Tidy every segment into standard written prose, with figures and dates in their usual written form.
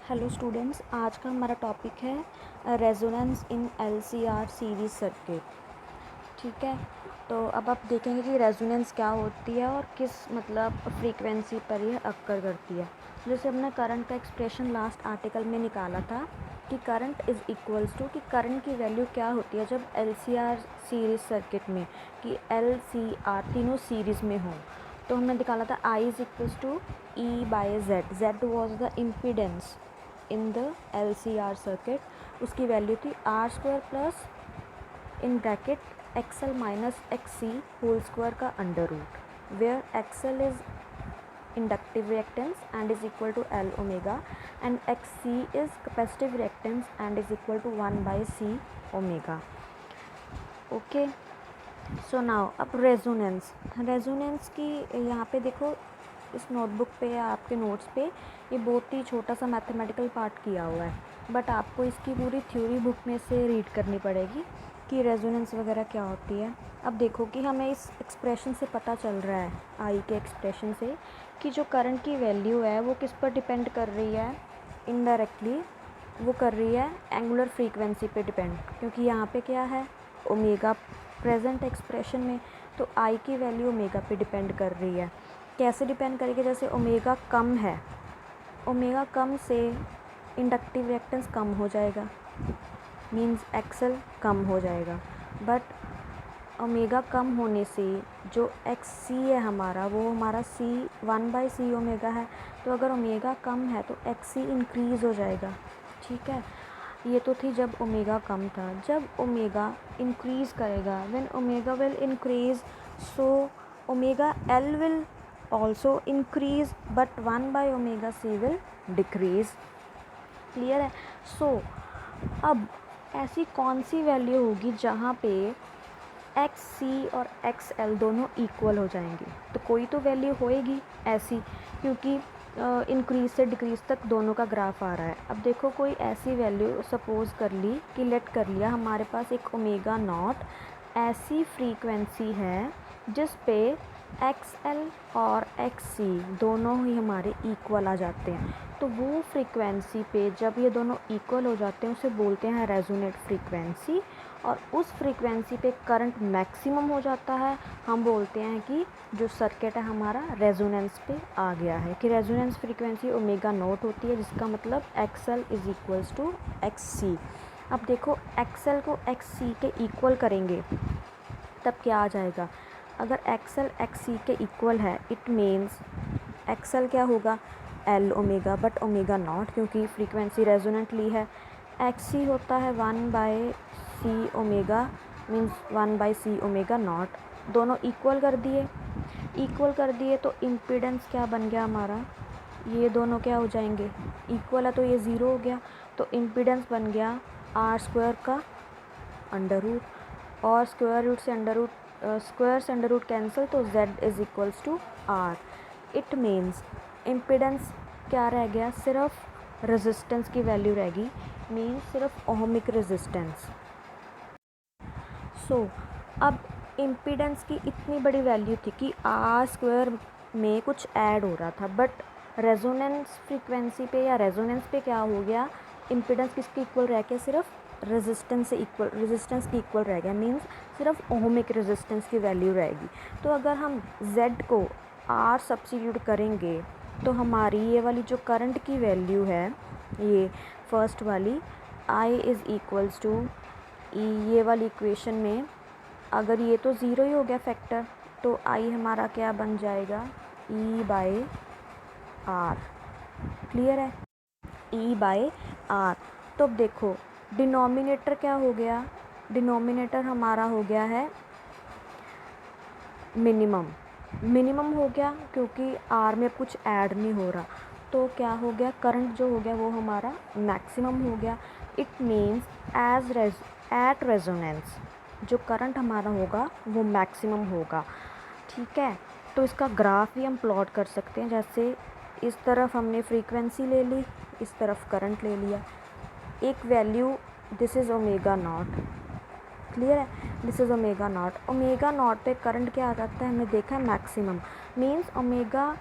Hello students, आज का हमारा टॉपिक है resonance in LCR series circuit. ठीक है, तो अब आप देखेंगे कि रेजोनेंस क्या होती है और किस फ्रीक्वेंसी पर यह अक्कर करती है। जैसे हमने करंट का एक्सप्रेशन लास्ट आर्टिकल में निकाला था कि करंट इज़ इक्वल्स टू कि करंट की वैल्यू क्या होती है जब एलसीआर सीरीज सर्किट में कि एलसीआर तीनों सीरीज़ में हो। तो हमने निकाला था I is equals to E by Z। Z was the impedance in the LCR circuit. उसकी वैल्यू थी R square plus in bracket XL minus X C whole square का under root, where XL is inductive reactance and is equal to L omega and X C is capacitive reactance and is equal to 1/c omega. Okay, so now अब resonance की यहाँ पे देखो, इस notebook पे या आपके नोट्स पे ये बहुत ही छोटा सा मैथमेटिकल पार्ट किया हुआ है, बट आपको इसकी पूरी थ्योरी बुक में से रीड करनी पड़ेगी कि रेजोनेंस वगैरह क्या होती है। अब देखो कि हमें इस एक्सप्रेशन से पता चल रहा है, आई के एक्सप्रेशन से, कि जो करंट की वैल्यू है वो किस पर डिपेंड कर रही है। इनडायरेक्टली वो कर रही है एंगुलर फ्रीक्वेंसी पे डिपेंड, क्योंकि यहाँ पे क्या है, ओमेगा प्रेजेंट एक्सप्रेशन में, तो आई की वैल्यू ओमेगा पे डिपेंड कर रही है। कैसे डिपेंड करेगी, जैसे ओमेगा कम है, ओमेगा कम से इंडक्टिव रिएक्टेंस कम हो जाएगा, मींस एक्सएल कम हो जाएगा। बट ओमेगा कम होने से जो एक्स सी है हमारा, वो हमारा सी 1/c ओमेगा है। तो अगर ओमेगा कम है तो एक्स सी इंक्रीज़ हो जाएगा। ठीक है, ये तो थी जब ओमेगा कम था। जब ओमेगा इंक्रीज़ करेगा, when omega will increase, so omega L will also increase but 1/ωc will decrease। Clear है। सो अब ऐसी कौन सी वैल्यू होगी जहाँ पे एक्स सी और एक्स एल दोनों इक्वल हो जाएंगी। तो कोई तो वैल्यू होएगी ऐसी, क्योंकि इंक्रीज से डिक्रीज तक दोनों का ग्राफ आ रहा है। अब देखो कोई ऐसी वैल्यू सपोज कर ली कि लेट कर लिया हमारे पास एक ओमेगा नॉट ऐसी फ्रीक्वेंसी है जिस पे एक्स एल और एक्स सी दोनों ही हमारे इक्वल आ जाते हैं। तो वो फ्रीक्वेंसी पे जब ये दोनों इक्वल हो जाते हैं उसे बोलते हैं रेजोनेट फ्रीक्वेंसी, और उस फ्रीक्वेंसी पे करंट मैक्सिमम हो जाता है। हम बोलते हैं कि जो सर्किट है हमारा रेजोनेंस पे आ गया है, कि रेजोनेंस फ्रीक्वेंसी ओमेगा नॉट होती है, जिसका मतलब X L is equals to X C. अब देखो एक्स एल को एक्स सी के इक्वल करेंगे तब क्या आ जाएगा। अगर एक्स एल एक्स सी के इक्वल है, इट मीन्स एक्स एल क्या होगा, L omega but omega naught, क्योंकि फ्रीक्वेंसी रेजोनेंटली है। एक्स सी होता है 1/c omega, means 1/c omega naught. दोनों इक्वल कर दिए तो इम्पीडेंस क्या बन गया हमारा, ये दोनों क्या हो जाएंगे, इक्वल है तो ये ज़ीरो हो गया, तो इम्पीडेंस बन गया आर स्क्वायर का अंडर रूट, और स्क्वायर रूट से अंडर रूट, स्क्वायर से अंडर रूट कैंसिल, तो z is equals to R. It means impedance क्या रह गया, सिर्फ रेजिस्टेंस की वैल्यू रहेगी, मीन्स सिर्फ ओहमिक रेजिस्टेंस। सो अब इम्पीडेंस की इतनी बड़ी वैल्यू थी कि आर स्क्वायर में कुछ ऐड हो रहा था, बट रेजोनेंस फ्रीक्वेंसी पे या रेजोनेंस पे क्या हो गया, इम्पीडेंस किसके इक्वल रह गया, सिर्फ रेजिस्टेंस की इक्वल रह गया, मीन्स सिर्फ ओहमिक रेजिस्टेंस की वैल्यू रहेगी। तो अगर हम z को r सब्स्टिट्यूट करेंगे तो हमारी ये वाली जो करंट की वैल्यू है, ये फर्स्ट वाली I इज़ इक्वल्स टू ई, ये वाली इक्वेशन में अगर ये तो ज़ीरो ही हो गया फैक्टर, तो I हमारा क्या बन जाएगा, E/r। क्लियर है, E/r। तो अब देखो डिनोमिनेटर क्या हो गया, डिनोमिनेटर हमारा हो गया है मिनिमम हो गया, क्योंकि r में कुछ ऐड नहीं हो रहा। तो क्या हो गया, करंट जो हो गया वो हमारा मैक्सिमम हो गया। इट मीन्स एट रेजोनेंस जो करंट हमारा होगा वो मैक्सिमम होगा। ठीक है, तो इसका ग्राफ भी हम प्लॉट कर सकते हैं। जैसे इस तरफ हमने फ्रीक्वेंसी ले ली, इस तरफ करंट ले लिया, एक value, this is omega naught. Clear है, दिस इज़ ओमेगा नॉट पे करंट क्या आ जाता है, हमने देखा है मैक्सिमम, मीन्स ओमेगा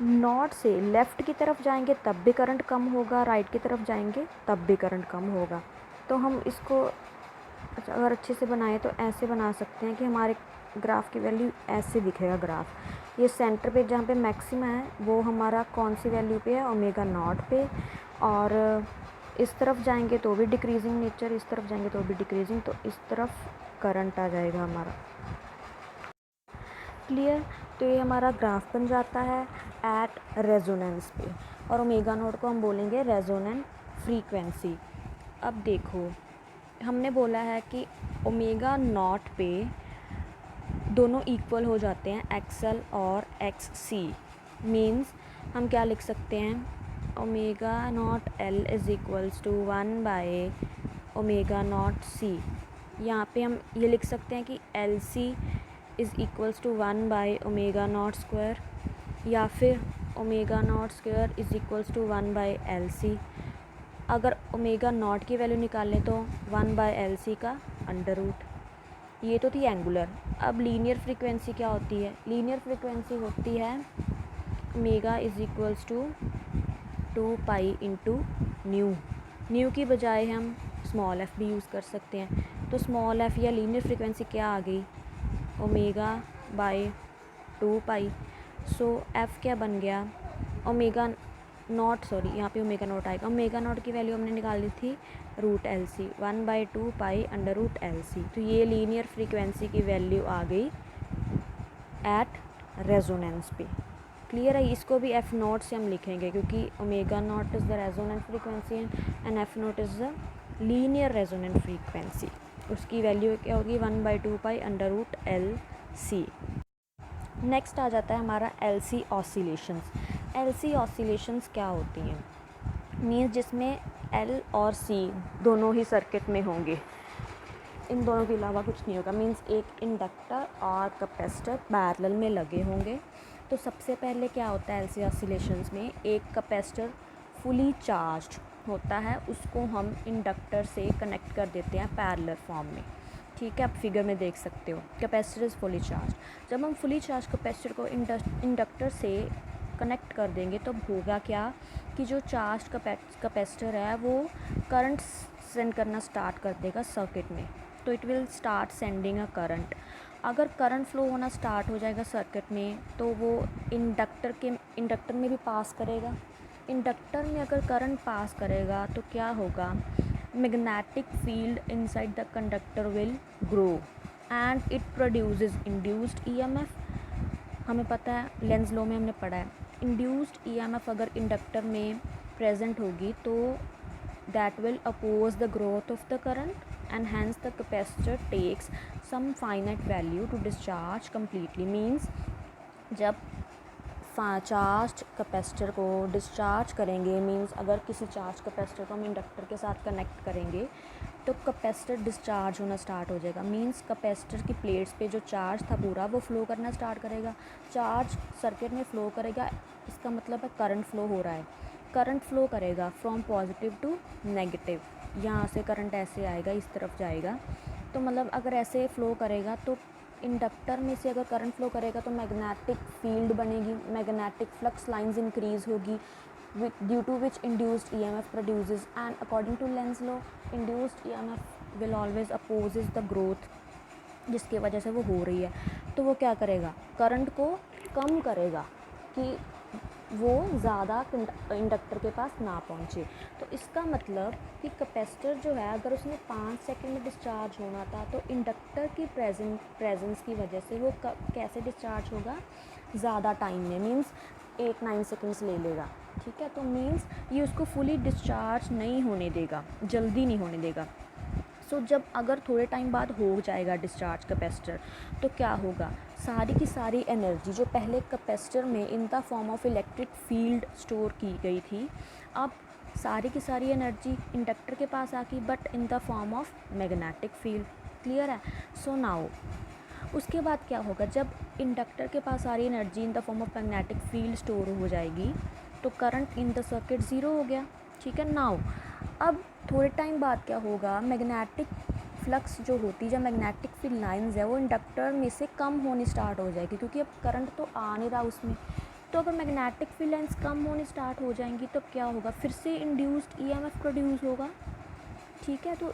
नॉट से लेफ़्ट की तरफ जाएंगे तब भी करंट कम होगा, राइट की तरफ जाएंगे तब भी करंट कम होगा। तो हम इसको अगर अच्छे से बनाएं तो ऐसे बना सकते हैं कि हमारे ग्राफ की वैल्यू ऐसे दिखेगा ग्राफ। ये सेंटर पे जहाँ पे मैक्सिमा है वो हमारा कौन सी वैल्यू पे है, ओमेगा नॉट पे। और इस तरफ जाएंगे तो भी डिक्रीजिंग नेचर, इस तरफ जाएंगे तो भी डिक्रीजिंग, तो इस तरफ करंट आ जाएगा हमारा। क्लियर। तो ये हमारा ग्राफ बन जाता है एट रेजोनेंस पे, और ओमेगा नॉट को हम बोलेंगे रेजोनेंट फ्रीक्वेंसी। अब देखो हमने बोला है कि ओमेगा नॉट पे दोनों इक्वल हो जाते हैं, एक्सएल और एक्स सी। मीन्स हम क्या लिख सकते हैं, omega naught L is equals to 1 by omega naught C. यहाँ पे हम ये लिख सकते हैं कि L C is equals to 1 by omega naught square, या फिर omega naught square is equals to 1 by L C. अगर ओमेगा नॉट की वैल्यू निकालें तो 1/LC का अंडर रूट। ये तो थी एंगुलर। अब लीनियर फ्रीक्वेंसी क्या होती है, लीनियर फ्रीक्वेंसी होती है omega is equals to 2 pi into nu. Nu की बजाय हम स्मॉल एफ भी यूज़ कर सकते हैं। तो स्मॉल एफ या लीनियर फ्रीक्वेंसी क्या आ गई, omega by 2 pi. So F क्या बन गया, ओमेगा नॉट, सॉरी यहाँ पे ओमेगा नॉट आएगा। ओमेगा नॉट की वैल्यू हमने निकाली थी root L C, 1/2 pi under root L C. तो ये लीनियर फ्रीक्वेंसी की वैल्यू आ गई एट रेजोनेंस पे। क्लियर है। इसको भी एफ़ नॉट से हम लिखेंगे क्योंकि omega naught is the resonant frequency and F naught is the linear resonant frequency. उसकी वैल्यू क्या होगी, 1/2 pi under root L C. Next आ जाता है हमारा L C oscillations. L C oscillations क्या होती हैं, मीन्स जिसमें एल और सी दोनों ही सर्किट में होंगे, इन दोनों के अलावा कुछ नहीं होगा। मीन्स एक इंडक्टर और कैपेसिटर पैरेलल में लगे होंगे। तो सबसे पहले क्या होता है एल सी ऑसिलेशंस में, एक कैपेसिटर फुली चार्ज्ड होता है, उसको हम इंडक्टर से कनेक्ट कर देते हैं पैरेलल फॉर्म में। ठीक है, आप फिगर में देख सकते हो कैपेसिटर इज़ फुली चार्ज। जब हम फुली चार्ज कैपेसिटर को इंडक्टर से कनेक्ट कर देंगे तो होगा क्या कि जो चार्ज कैपेसिटर है वो करंट सेंड करना स्टार्ट कर देगा सर्किट में। तो it will start sending a current. अगर करंट फ्लो होना स्टार्ट हो जाएगा सर्किट में तो वो इंडक्टर में भी पास करेगा। इंडक्टर में अगर करंट पास करेगा तो क्या होगा, magnetic field inside the conductor will grow and it produces induced EMF। हमें पता है लेंज लॉ में हमने पढ़ा है, इंड्यूस्ड EMF अगर इंडक्टर में प्रेजेंट होगी तो that will oppose the growth of the current and hence the capacitor takes some finite value to discharge completely। means जब चार्ज कैपेसिटर को डिस्चार्ज करेंगे, मींस अगर किसी चार्ज कैपेसिटर को हम इंडक्टर के साथ कनेक्ट करेंगे तो कैपेसिटर डिस्चार्ज होना स्टार्ट हो जाएगा। मींस कैपेसिटर की प्लेट्स पे जो चार्ज था पूरा वो फ्लो करना स्टार्ट करेगा, चार्ज सर्किट में फ्लो करेगा। इसका मतलब है करंट फ्लो हो रहा है। करंट फ्लो करेगा फ्रॉम पॉजिटिव टू नेगेटिव। यहाँ से करंट ऐसे आएगा, इस तरफ जाएगा। तो मतलब अगर ऐसे फ्लो करेगा तो इंडक्टर में से अगर करंट फ्लो करेगा तो मैग्नेटिक फील्ड बनेगी, मैग्नेटिक फ्लक्स लाइंस इंक्रीज होगी, due to which induced EMF produces and according to Lenz law induced EMF will always opposes the growth, जिसकी वजह से वो हो रही है। तो वो क्या करेगा, करंट को कम करेगा कि वो ज़्यादा इंडक्टर के पास ना पहुँचे। तो इसका मतलब कि कैपेसिटर जो है अगर उसने 5 सेकंड में डिस्चार्ज होना था तो इंडक्टर की प्रेजेंस की वजह से वो कैसे डिस्चार्ज होगा, ज़्यादा टाइम में, मींस 8-9 सेकंड्स ले लेगा। ठीक है, तो मींस ये उसको फुली डिस्चार्ज नहीं होने देगा, जल्दी नहीं होने देगा। सो जब अगर थोड़े टाइम बाद हो जाएगा डिस्चार्ज कैपेसिटर तो क्या होगा, सारी की सारी एनर्जी जो पहले कैपेसिटर में इन the form of electric field store की गई थी, अब सारी की सारी एनर्जी इंडक्टर के पास आ गई but in the form of magnetic field. Clear है। सो नाउ उसके बाद क्या होगा, जब इंडक्टर के पास सारी energy in the form of magnetic field store हो जाएगी तो current in the circuit zero हो गया। ठीक है, नाउ अब थोड़े टाइम बाद क्या होगा, मैग्नेटिक फ्लक्स जो होती है, जब मैग्नेटिक फील्ड लाइंस है वो इंडक्टर में से कम होनी स्टार्ट हो जाएगी क्योंकि अब करंट तो आ नहीं रहा उसमें। तो अगर मैग्नेटिक फील्ड लाइंस कम होनी स्टार्ट हो जाएंगी तो क्या होगा, फिर से इंड्यूस्ड ईएमएफ प्रोड्यूस होगा, ठीक है। तो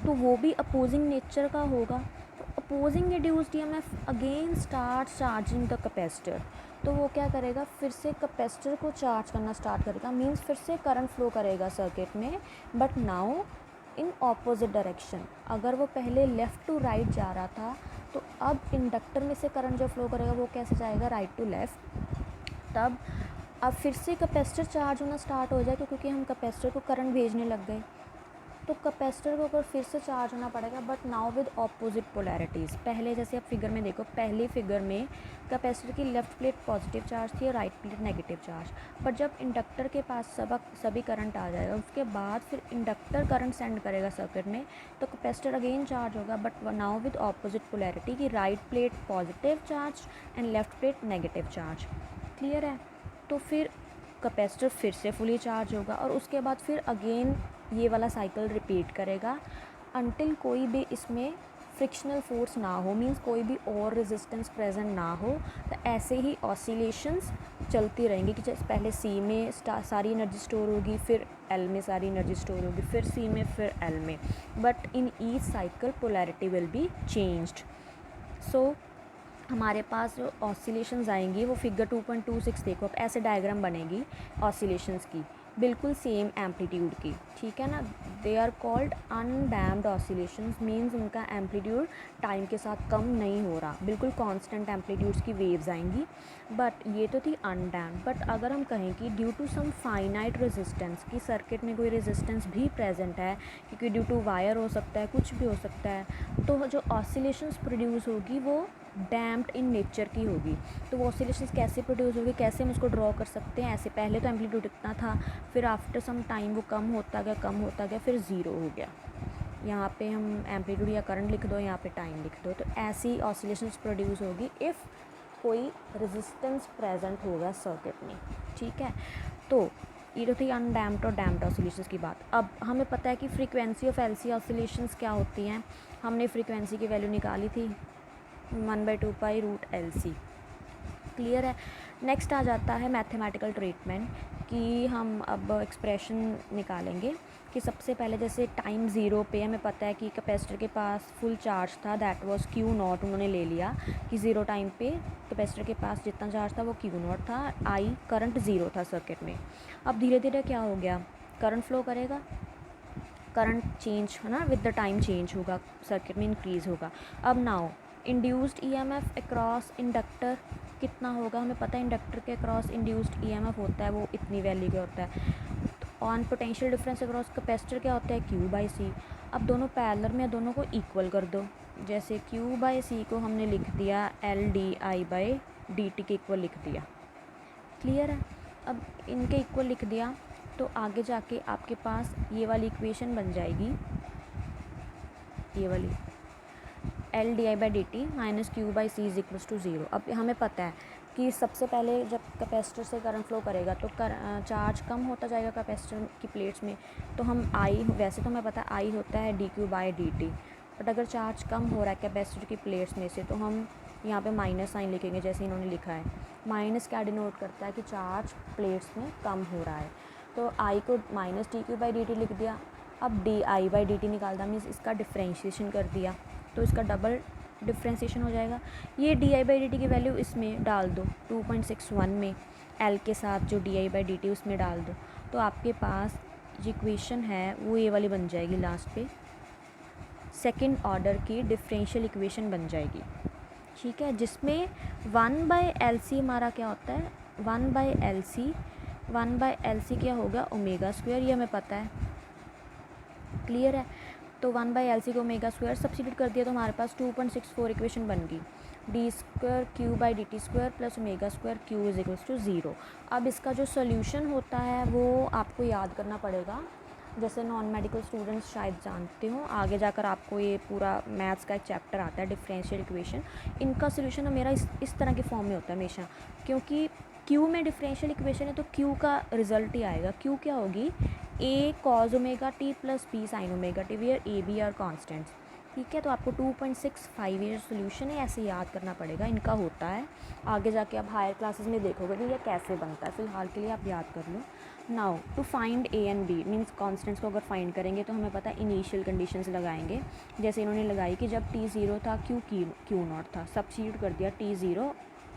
वो भी अपोजिंग नेचर का होगा। तो opposing induced EMF again start charging the capacitor. तो वो क्या करेगा, फिर से कैपेसिटर को चार्ज करना स्टार्ट करेगा, मींस फिर से करंट फ्लो करेगा सर्किट में, but now in opposite direction. अगर वो पहले लेफ़्ट टू राइट जा रहा था तो अब इंडक्टर में से करंट जो फ्लो करेगा वो कैसे जाएगा, राइट टू लेफ़्ट। तब अब फिर से कैपेसिटर चार्ज होना स्टार्ट हो जाए, क्योंकि हम कैपेसिटर को करंट भेजने लग गए, तो कैपेसिटर को ऊपर फिर से चार्ज होना पड़ेगा, but now with opposite polarities. पहले जैसे आप फिगर में देखो, पहली फिगर में कैपेसिटर की लेफ़्ट प्लेट पॉजिटिव चार्ज थी और राइट प्लेट नेगेटिव चार्ज, पर जब इंडक्टर के पास सभी करंट आ जाएगा, उसके बाद फिर इंडक्टर करंट सेंड करेगा सर्किट में, तो कैपेसिटर अगेन चार्ज होगा, but now with opposite polarity की right plate positive charge and left plate negative charge. Clear है। तो फिर कैपेसिटर फिर से फुली चार्ज होगा और उसके बाद फिर अगेन ये वाला साइकिल रिपीट करेगा अनटिल कोई भी इसमें फ्रिक्शनल फोर्स ना हो, मींस कोई भी और रेजिस्टेंस प्रेजेंट ना हो। तो ऐसे ही ऑसिलेशंस चलती रहेंगी कि जैसे पहले सी में सारी एनर्जी स्टोर होगी, फिर एल में सारी एनर्जी स्टोर होगी, फिर सी में, फिर एल में, but in each cycle polarity will be changed. So हमारे पास जो ऑसिलेशंस आएंगी वो फिगर 2.26 देखो, अब ऐसे डायग्राम बनेगी ऑसिलेशंस की, बिल्कुल सेम एम्पलीट्यूड की, ठीक है ना। They are called undamped oscillations, means उनका एम्पलीट्यूड टाइम के साथ कम नहीं हो रहा, बिल्कुल कांस्टेंट एम्पलीट्यूड्स की वेव्स आएंगी। बट ये तो थी अनडैम्प्ड। बट अगर हम कहें कि ड्यू टू सम फाइनाइट रेजिस्टेंस, की सर्किट में कोई रेजिस्टेंस भी प्रेजेंट है, क्योंकि ड्यू टू वायर हो सकता है, कुछ भी हो सकता है, तो जो ऑसिलेशंस प्रोड्यूस होगी वो डैम्प्ड इन नेचर की होगी। तो वो ऑसिलेशंस कैसे प्रोड्यूस होगी, कैसे हम उसको ड्रॉ कर सकते हैं, ऐसे पहले तो एम्पलीट्यूड इतना था, फिर आफ्टर सम टाइम वो कम होता गया, फिर ज़ीरो हो गया। यहाँ पे हम एम्पलीट्यूड या करंट लिख दो, यहाँ पे टाइम लिख दो। तो ऐसी ऑसिलेशंस प्रोड्यूस होगी इफ़ कोई रेजिस्टेंस प्रेजेंट होगा सर्किट में, ठीक है। तो ये तो थी अनडैम्प्ड और डैम्प्ड ऑसिलेशंस की बात। अब हमें पता है कि फ्रीक्वेंसी ऑफ एलसी ऑसिलेशंस क्या होती हैं। हमने फ्रीक्वेंसी की वैल्यू निकाली थी 1/2π√LC। क्लियर है। नेक्स्ट आ जाता है मैथमेटिकल ट्रीटमेंट, कि हम अब एक्सप्रेशन निकालेंगे कि सबसे पहले जैसे टाइम ज़ीरो पे हमें पता है कि कैपेसिटर के पास फुल चार्ज था, दैट वाज Q0, उन्होंने ले लिया कि ज़ीरो टाइम पे कैपेसिटर के पास जितना चार्ज था वो Q0 था, आई करंट ज़ीरो था सर्किट में। अब धीरे धीरे क्या हो गया, करंट फ्लो करेगा, करंट चेंज है ना, विद द टाइम चेंज होगा, सर्किट में इंक्रीज़ होगा। अब now induced EMF across inductor कितना होगा, हमें पता है इंडक्टर के अक्रॉस इंड्यूस्ड ईएमएफ होता है वो इतनी वैल्यू का होता है। On potential difference across capacitor क्या होता है, Q/C। अब दोनों पैरेलल में, दोनों को इक्वल कर दो। जैसे Q/C को हमने लिख दिया LdI/dt के इक्वल लिख दिया। क्लियर है। अब इनके इक्वल लिख दिया तो आगे जाके आपके पास ये वाली इक्वेशन बन जाएगी, ये वाली LdI/dt minus Q/C is equals to 0। अब हमें पता है कि सबसे पहले जब कैपेसिटर से करंट फ्लो करेगा तो चार्ज कम होता जाएगा कैपेसिटर की प्लेट्स में, तो हम आई, वैसे तो हमें पता है आई होता है dQ/dt, बट अगर चार्ज कम हो रहा है कैपेसिटर की प्लेट्स में से तो हम यहाँ पे माइनस साइन लिखेंगे, जैसे इन्होंने लिखा है। माइनस क्या डिनोट करता है कि चार्ज प्लेट्स में कम हो रहा है, तो आई को माइनस dQ/dt लिख दिया। अब dI/dt निकालना मीन्स इसका डिफ्रेंशिएशन कर दिया, तो इसका डबल डिफ्रेंशिएशन हो जाएगा। ये dI/dt की वैल्यू इसमें डाल दो 2.61 में, L के साथ जो dI/dt उसमें डाल दो, तो आपके पास जो इक्वेशन है वो ये वाली बन जाएगी, लास्ट पे सेकंड ऑर्डर की डिफरेंशियल इक्वेशन बन जाएगी, ठीक है। जिसमें 1/LC हमारा क्या होता है, 1/LC क्या होगा, ω², ये हमें पता है। क्लियर है। तो 1/LC को ω² सब्सिट्यूट कर दिया तो हमारे पास 2.64 इक्वेशन बन गई, d² Q/dt² plus ω² Q is equals to 0। अब इसका जो सोल्यूशन होता है वो आपको याद करना पड़ेगा, जैसे नॉन मेडिकल स्टूडेंट्स शायद जानते हो, आगे जाकर आपको ये पूरा मैथ्स का एक चैप्टर आता है डिफरेंशियल इक्वेशन, इनका सोल्यूशन मेरा इस तरह के फॉर्म में होता है हमेशा, क्योंकि Q में डिफरेंशियल इक्वेशन है तो Q का रिजल्ट ही आएगा। Q क्या होगी, A cos ω t plus B sin ω t, where A B are constants. ठीक है, तो आपको 2.65 ये सोल्यूशन है ऐसे याद करना पड़ेगा, इनका होता है। आगे जाके आप हायर क्लासेस में देखोगे कि ये कैसे बनता है, फ़िलहाल के लिए आप याद कर लो। Now to find A and B means constants को अगर फाइंड करेंगे तो हमें पता है इनिशियल कंडीशंस लगाएंगे। जैसे इन्होंने लगाई कि जब टी ज़ीरो था क्यू नॉट था, सब्स्टिट्यूट कर दिया टी ज़ीरो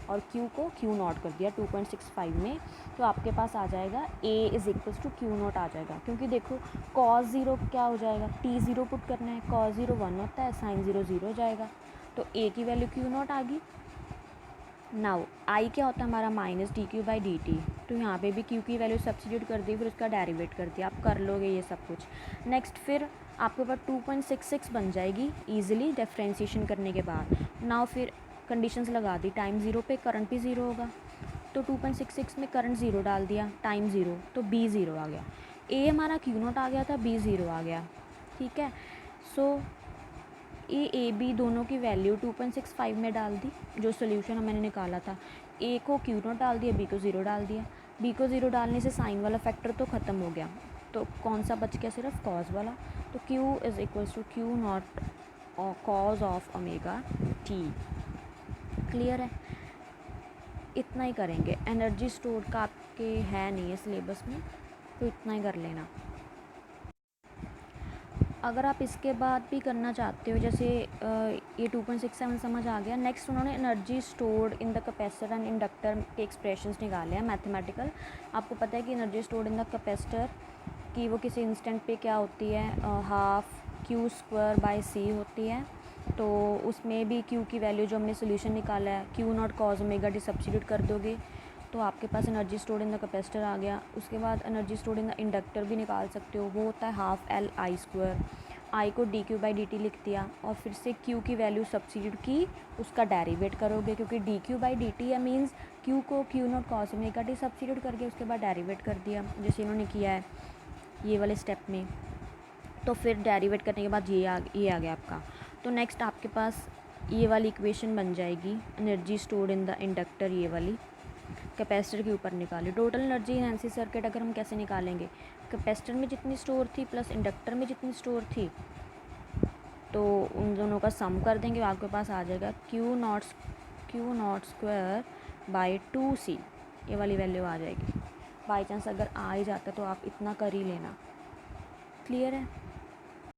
और क्यू को क्यू नॉट कर दिया 2.65 में, तो आपके पास आ जाएगा A is equals to Q naught आ जाएगा। क्योंकि देखो कॉस ज़ीरो क्या हो जाएगा, टी ज़ीरो पुट करना है, कॉस ज़ीरो 1 होता है, साइन ज़ीरो 0 हो जाएगा, तो ए की वैल्यू क्यू नॉट आ गई। नाउ आई क्या होता है हमारा minus D Q by D T, तो यहाँ पे भी क्यू की वैल्यू सब्स्टिट्यूट कर दी, फिर उसका डेरिवेट कर दिया, आप कर लोगे ये सब कुछ। नेक्स्ट फिर आपके पास 2.66 बन जाएगी ईजिली डिफरेंशिएशन करने के बाद। नाउ फिर कंडीशंस लगा दी, टाइम ज़ीरो पे करंट भी ज़ीरो होगा, तो 2.66 में करंट ज़ीरो डाल दिया, टाइम ज़ीरो, तो बी ज़ीरो आ गया। ए हमारा क्यू नॉट आ गया था, बी ज़ीरो आ गया। ठीक है, सो ए बी दोनों की वैल्यू 2.65 में डाल दी, जो सोल्यूशन मैंने निकाला था। ए को क्यू नॉट डाल दिया, बी को ज़ीरो डाल दिया। बी को ज़ीरो डालने से साइन वाला फैक्टर तो ख़त्म हो गया, तो कौन सा बच गया, सिर्फ कॉज वाला। तो Q is equals to Q naught cos of omega T. Clear है, इतना ही करेंगे। एनर्जी स्टोर का आपके है नहीं है सिलेबस में, तो इतना ही कर लेना। अगर आप इसके बाद भी करना चाहते हो, जैसे ये 2.67 समझ आ गया। नेक्स्ट उन्होंने energy stored in the capacitor and inductor के एक्सप्रेशंस निकाले हैं मैथमेटिकल। आपको पता है कि energy stored in the capacitor की वो किसी इंस्टेंट पे क्या होती है, हाफ क्यू स्क्वायर बाई सी होती है। तो उसमें भी क्यू की वैल्यू जो हमने सोल्यूशन निकाला है, Q naught cos omega T substitute कर दोगे तो आपके पास energy stored in the capacitor आ गया। उसके बाद energy stored in the inductor भी निकाल सकते हो, वो होता है half L I square. I को D Q by D T लिख दिया और फिर से क्यू की वैल्यू सब्स्टिट्यूट की, उसका डेरिवेट करोगे, क्योंकि D Q by D T है मीन्स क्यू को Q not cos omega T substitute करके उसके बाद डेरिवेट कर दिया, जैसे इन्होंने किया है ये वाले स्टेप में। तो फिर डेरिवेट करने के बाद ये आ गया आपका। तो नेक्स्ट आपके पास ये वाली इक्वेशन बन जाएगी, energy stored in the inductor, ये वाली कैपेसिटर के ऊपर निकाली। Total energy in NC circuit अगर हम कैसे निकालेंगे, कैपेसिटर में जितनी स्टोर थी प्लस इंडक्टर में जितनी स्टोर थी, तो उन दोनों का सम कर देंगे, आपके पास आ जाएगा Q not square by 2c, ये वाली वैल्यू आ जाएगी। बाई चांस अगर आ ही जाता तो आप इतना कर ही लेना। क्लियर है।